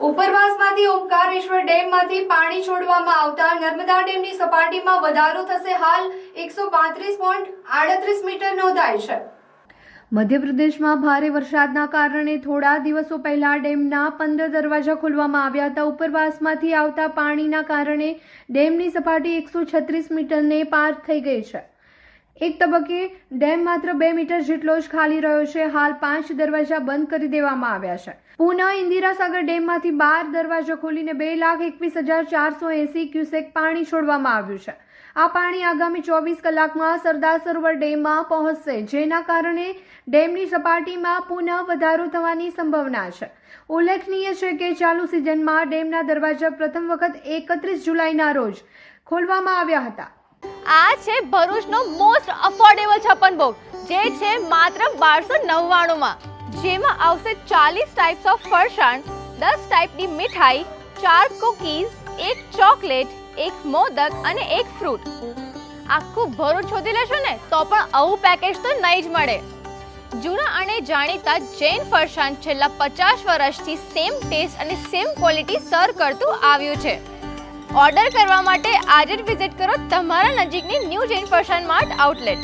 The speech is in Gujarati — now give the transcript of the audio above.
ઉપરવાસમાંથી ઓમકારેશ્વર ડેમમાંથી પાણી છોડવામાં આવતા નર્મદા ડેમની સપાટીમાં વધારો થશે. હાલ 135.38 મીટર નોંધાય છે. મધ્યપ્રદેશમાં ભારે વરસાદના કારણે થોડા દિવસો પહેલા ડેમના 15 દરવાજા ખોલવામાં આવ્યા હતા. ઉપરવાસમાંથી આવતા પાણીના કારણે ડેમની સપાટી 136 મીટરને પાર થઈ ગઈ છે. એક તબક્કે ડેમ માત્ર 2 મીટર જેટલો જ ખાલી રહ્યો છે. હાલ 5 દરવાજા બંધ કરી દેવામાં આવ્યા છે. પુના ઇન્દિરાસાગર ડેમમાંથી 12 દરવાજા ખોલીને 2,21,480 ક્યુસેક પાણી છોડવામાં આવ્યું છે. આ પાણી આગામી 24 કલાકમાં સરદાર સરોવર ડેમમાં પહોંચશે, જેના કારણે ડેમની સપાટીમાં પુનઃ વધારો થવાની સંભાવના છે. ઉલ્લેખનીય છે કે ચાલુ સિઝનમાં ડેમના દરવાજા પ્રથમ વખત 31 જુલાઈના રોજ ખોલવામાં આવ્યા હતા. આ છે ભરૂચનો મોસ્ટ અફોર્ડેબલ છપ્પન ભોગ, જે છે માત્ર 1299 માં, જેમાં આવશે 40 ટાઈપ્સ ઓફ ફરસાણ, 10 ટાઈપની મીઠાઈ, 4 કુકીઝ, 1 ચોકલેટ, 1 મોદક અને 1 ફ્રૂટ. આખું ભરૂચ શોધી લેશો ને તો પણ આવું પેકેજ તો નહીં જ મળે. જૂના અને જાણીતા જૈન ફરસાણ છેલ્લા 50 વર્ષથી સેમ ટેસ્ટ અને સેમ ક્વોલિટી સર્વ કરતું આવ્યું છે. ઓર્ડર કરવા માટે આજે જ વિઝિટ કરો તમારા નજીકની ન્યૂ જૈન ફરસાણ માર્ટ આઉટલેટ.